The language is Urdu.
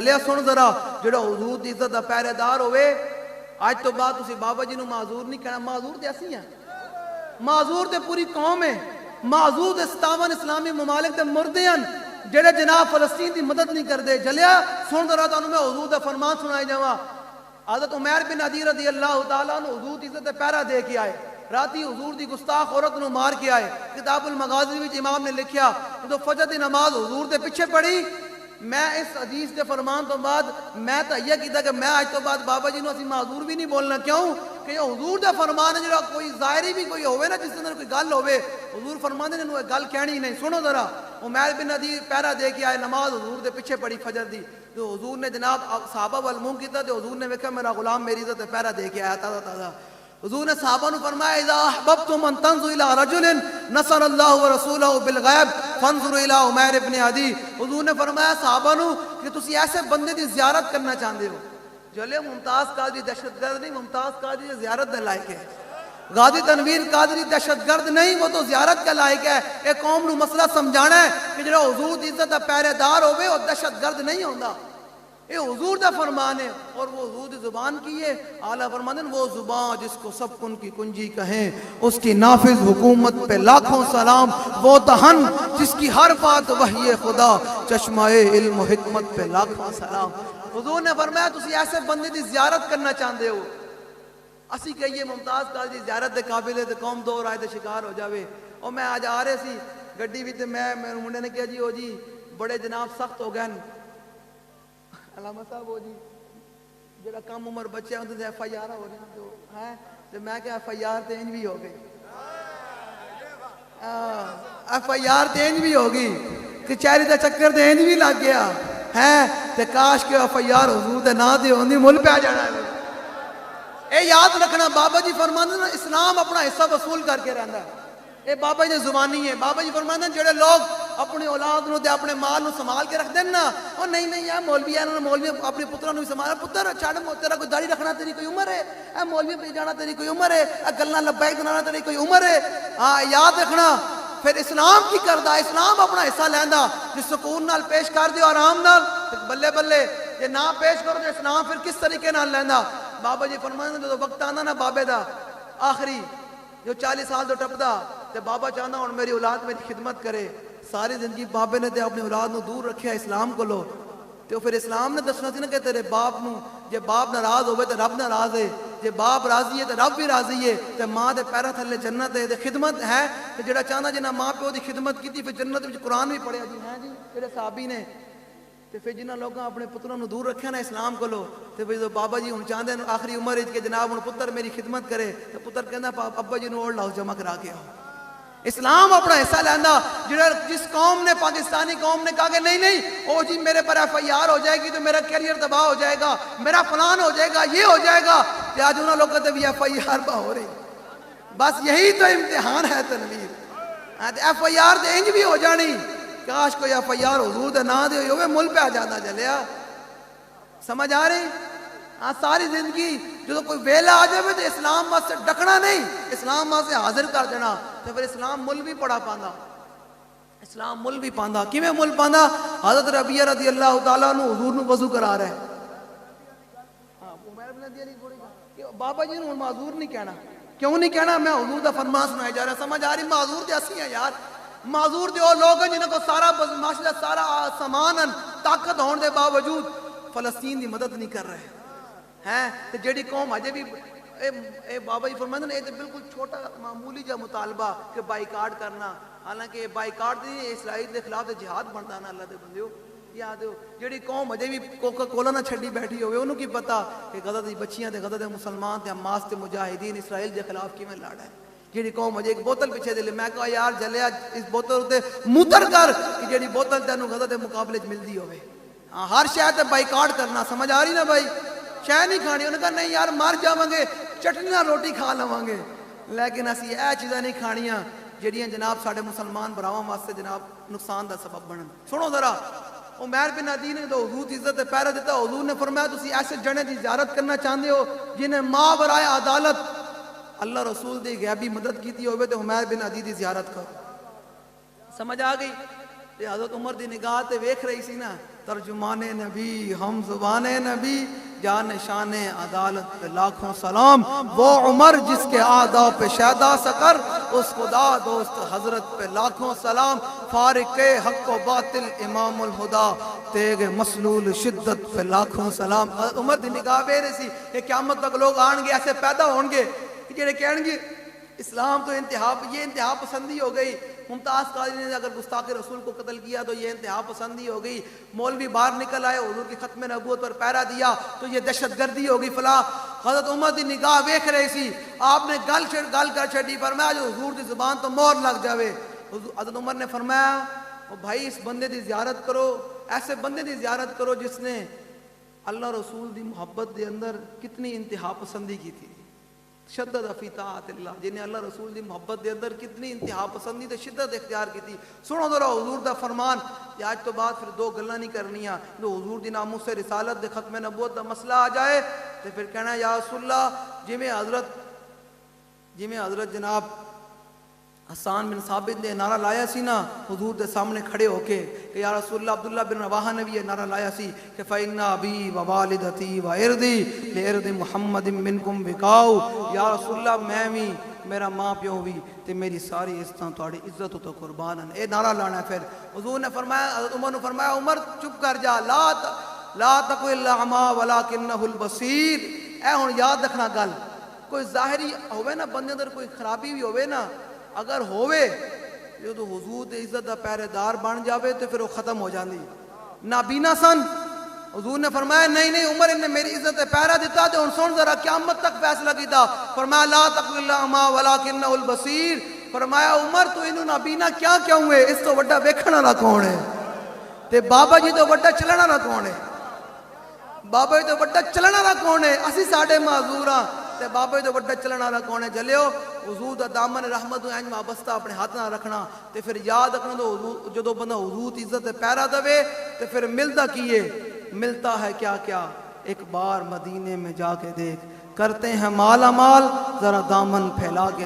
لیا سن ذرا جڑا حضور دی عزت دا پہرے دار ہوئے آج تو بعد تسی بابا جی نو معذور نہیں کہنا. معذور تے اسی ہیں, معذور تے پوری قوم ہے, معذور تے 57 اسلامی ممالک تے مردے ہیں جڑے جناب فلسطین دی مدد نہیں کر دے. جلیا سن ذرا تانوں میں حضور دا فرمان سنائی جاواں. حضرت عمیر بن عدی رضی اللہ تعالیٰ عنہ حضور دی عزت تے پہرا دے کے آئے, راتی حضور دی گستاخ عورت نو مار کے آئے. کتاب المغازی وچ امام نے لکھیا تو فجر دی نماز حضور دے پیچھے پڑھی. میں اس حدیث کے فرمان تو بعد میں تو یہ کیتا کہ میں آج تو بعد بابا جی نو اسی معذور بھی نہیں بولنا. کیوں کہ یہ حضور دا فرمان ہے. جڑا کوئی ظاہری بھی کوئی ہوئے نا جس اندر کوئی گل ہوئے حضور فرماندے نے انہوں گل کہنی نہیں. سنو ذرا عمیر بن عدی پہرا دے کے آئے, نماز حضور دے پیچھے پڑھی فجر دی. تو حضور نے جناب صحابہ والمون کیتا تو حضور نے ویکھا میرا غلام میری عزت پہرا دے کے آیا تازہ تازہ. حضور نے صحابہ نو فرمایا اذا احببتم ان تنظروا الى رجل نصر اللہ ورسولہ بالغیب فانظروا الى عمیر بن عدی. حضور نے فرمایا صحابہ نو کہ تسی ایسے بندے دی زیارت کرنا چاہتے ہو. جلے ممتاز قادری دہشت گرد نہیں, ممتاز قادری زیارت دے لائق ہے. غازی تنویر قادری دہشت گرد نہیں, وہ تو زیارت کا لائق ہے. ایک قوم نو مسئلہ سمجھانا ہے کہ جڑا حضور دی عزت دا پہرے دار ہوئے اور دہشت گرد نہیں ہوندا. یہ حضور دا فرمان ہے اور وہ حضور دی زبان کی ہے. اعلیٰ فرمان ہے وہ زبان جس کو سب کن کی کنجی کہیں, اس کی نافذ حکومت پہ لاکھوں سلام. وہ دہن جس کی ہر بات وحی خدا, چشمہ علم و حکمت پہ لاکھوں سلام. حضور نے فرمایا تسی ایسے بندے دی زیارت کرنا چاہتے ہو. اسی کہیے ممتاز قادری زیارت دے قابل ہے تو قوم دو رائے دے شکار ہو جاوے. اور میں آج آ رہے سی گڈی بھی تے میں منڈے نے کہا جی او جی بڑے جناب سخت ہو گئے علامہ صاحب ہو جی جڑا کم عمر بچے ہیں تو ایف آئی آر ہو رہے ہیں تو ہے تو میں کہ ایف آئی آر تینج بھی ہو گئی, ایف آئی آر تینج بھی ہوگی, کچہری دا چکر تینج بھی لگ گیا ہے. تے کاش کے ایف آئی آر حضور دے نا دے ہوندی مل پہ جانا ہے. اے یاد رکھنا بابا جی فرماندے نا اسلام اپنا حصہ وصول کر کے رہندا ہے. اے بابا جی زبانی ہے. بابا جی فرماندے جڑے لوگ اپنی اولاد نو تے اپنے مال نو سنبھال کے رکھ دین نا, او نہیں نہیں اے مولوی ہے انہاں مولوی اپنے پتراں نو سنبھال. پتر چھڑ تیرا کوئی داڑھی رکھنا تیری کوئی عمر ہے, اے مولوی پہ جانا تیری کوئی عمر ہے, اے گلاں لبیک بنانا تیری کوئی عمر ہے. ہاں یاد رکھنا پھر اسلام کی کردا, اسلام اپنا حصہ لیندا. جس سکون نال پیش کر دیو آرام نال بلے بلے, جے نہ پیش کرو تے اسلام پھر کس طریقے نال لیندا. بابا جی فرماندے جو وقت آندا نا بابے دا آخری جو 40 سال تو ٹپدا تے بابا چاہندا ہن میری اولاد میری خدمت کرے. ساری زندگی بابے نے تے اپنی اولاد نو دور رکھیا اسلام کو لو. تے پھر اسلام نے دسنا سی نا کہ تیرے باپ نو جے باپ ناراض ہوئے تے رب ناراض ہے, جے باپ راضی ہے تے رب بھی راضی ہے. تے ماں دے پیرا تھلے جنت ہے تے خدمت ہے. تے جڑا چاہندا جنہ ماں پیو دی خدمت کیتی پھر جنت وچ قرآن بھی پڑھیا جی ہیں جی میرے صحابی نے. تے پھر جنہ لوگاں اپنے پتراں نو دور رکھیا نا اسلام کو لو, تے پھر بابا جی ہن چاہندے ہیں آخری عمر وچ کہ جناب ہن پتر میری خدمت کرے, تے پتر کہندا ابا جی نو اور لاؤ جمع کرا کے آؤ. اسلام اپنا حصہ لیندا. جس قوم نے پاکستانی قوم نے کہا کہ نہیں نہیں او جی میرے پر ایف آئی آر ہو جائے گی تو میرا کیریئر تباہ ہو جائے گا, میرا فلان ہو جائے گا, یہ ہو جائے گا, تے آج انہاں لوگوں تے بھی ایف آئی آر ہو رہی. بس یہی تو امتحان ہے تنویر. ایف آئی آر تے انج بھی ہو جانی, کاش کوئی ایف آئی آر حضور دے نا دے ہوئے مل پہ آ جاتا. چلیا سمجھ آ رہی. ہاں ساری زندگی جو کوئی ویلا آ جائے تو اسلام واسطے ڈکنا نہیں, اسلام واسطے حاضر کر دینا. تو پھر اسلام مل بھی پڑا پاندا, اسلام مل بھی پاندا. کیویں مل پاندا؟ حضرت ربیعہ رضی اللہ تعالیٰ عنہ حضور نو وضو کرا رہے ہیں. بابا جی نو معذور نہیں کہنا. کیوں نہیں کہنا؟ میں حضور دا فرمان سنایا جا رہا. سمجھ آ رہی؟ معذور تے اسی ہیں یار. معذور تے وہ لوگ ہیں جنہاں کو سارا ماشاءاللہ سارا سامان طاقت ہون دے باوجود فلسطین دی مدد نہیں کر رہے ہیں. تے جیڑی قوم اجے بھی اے بابا جی فرماندے نے اے تے بالکل چھوٹا معمولی جا مطالبہ کہ بائیکاٹ کرنا, حالانکہ بائیکاٹ دی اسرائیل دے خلاف تے جہاد بندا نا. اللہ دے بندیو یاد ہو جیڑی قوم اجے بھی کوکا کولا نہ چھڈی بیٹھی ہوئے انہوں کی پتہ کہ غزہ دی بچیاں تے غزہ دے مسلمان تے حماس تے مجاہدین اسرائیل دے خلاف کیویں لڑا ہے. جیڑی قوم اجے ایک بوتل پیچھے دے لے, میں کہا یار جلیا اس بوتل تے موتر کر کہ جیڑی بوتل تینوں غزہ دے مقابلے وچ ملدی ہوے. ہر شے تے بائیکاٹ کرنا. سمجھ آ رہی نا بھائی؟ شے نہیں کھانی. انہوں نے کہا نہیں یار مر جاواں گے چٹنی نال روٹی کھا لواں گے, لیکن اسی اے چیزاں نہیں کھانیاں جڑیاں جناب ساڈے مسلمان بھراواں واسطے جناب نقصان دا سبب بنن. سنو ذرا عمیر بن عدی نے تو حضور کی عزت تے پہرا دیتا. حضور نے فرمایا تسی ایسے جنے دی زیارت کرنا چاہندے ہو جنہیں ماں برائے عدالت اللہ رسول دی غیبی مدد کیتی ہوئے تو عمیر بن عدی دی زیارت کرو. سمجھ آ گئی؟ حضرت عمر دی نگاہ تے ویکھ رہی سی نا ترجمان نبی ہم زبان نبی جان شان عدالت پہ لاکھوں سلام، وہ عمر جس کے آدھا پہ شیدا سکر، اس خدا دوست حضرت پہ لاکھوں سلام، فارق حق و باطل امام الہدا، تیغ مسلول شدت پہ لاکھوں سلام۔ عمر دی نگاہ بے رسی کہ قیامت تک لوگ آن گے ایسے پیدا ہون گے کہ جڑے کہیں گے اسلام تو یہ انتہا پسندی ہو گئی، ممتاز قادری نے اگر گستاخ رسول کو قتل کیا تو یہ انتہا پسندی ہو گئی، مولوی باہر نکل آئے حضور کی ختم نبوت پر پہرا دیا تو یہ دہشت گردی ہوگی فلاں۔ حضرت عمر دی نگاہ ویکھ رہی سی، آپ نے گل کر چھڈی، فرمایا جو حضور دی زبان تو مہر لگ جاوے۔ حضرت عمر نے فرمایا او بھائی اس بندے دی زیارت کرو، ایسے بندے دی زیارت کرو جس نے اللہ رسول دی محبت دے اندر کتنی انتہا پسندی کی تھی، شدت فی طاعت اللہ، جنہیں اللہ رسول دی محبت دے اندر کتنی انتہا پسندی تے شدت اختیار کی تھی۔ سنو ذرا حضور دا فرمان، کہ آج تو بعد پھر دو گلاں نہیں کرنیاں، جو حضور دی ناموس سے رسالت دے ختم نبوت دا مسئلہ آ جائے تو پھر کہنا یا رسول اللہ، جی میں حضرت جناب حسان بن ثابت نے نعرہ لایا سی نا حضور دے سامنے کھڑے ہو کے کہ یا رسول اللہ، عبداللہ بن رواحہ نے بھی یہ نعرہ لایا سی کہ فَإِنَّ أَبِي وَوَالِدَتِي وَإِرْضِي لِإِرْضِ مُحَمَّدٍ مِّنْكُمْ بِقَاؤُ، یا رسول اللہ میں بھی، میرا ماں پیو بھی تے میری ساری عزتاں تہاڈی عزت تو قربان ہیں۔ اے نعرہ لانا ہے۔ پھر حضور نے فرمایا، حضرت عمر نے فرمایا عمر چپ کر جا، لا تقل الأعمى ولكنه البصير۔ اے ہن یاد رکھنا گل، کوئی ظاہری ہوئے نا بندے اندر کوئی خرابی بھی ہوئے نا، اگر ہوئے جو تو حضور دے عزت دا پہرے دار بن جاوے تو پھر وہ ختم ہو جاندی۔ نابینا سن، حضور نے فرمایا نہیں عمر نے میری عزت تے پہرا دیتا تے ہن سن ذرا قیامت تک فیصلہ کیتا۔ فرمایا لا تقل الاعمى ولكنه البصير، فرمایا عمر تو انہوں نابینا کیا ہوئے، اس تو وڈا ویکھن والا کون ہے؟ تے بابا جی تو وڈا چلن والا کون ہے؟ بابا جی تو وڈا چلن والا کون ہے؟ اسی ساڈے معذور ہاں تے بابا جی تو وڈا چلن والا کون ہے؟ جلیو حضور دا دامن رحمت انج وابستہ اپنے ہاتھ نہ رکھنا تے پھر یاد رکھنا تو حضور جدو بندہ حضور کی عزت تے پیرا دے تے پھر ملتا کیے، ملتا ہے کیا کیا، ایک بار مدینے میں جا کے دیکھ، کرتے ہیں مالا مال، ذرا دامن پھیلا کے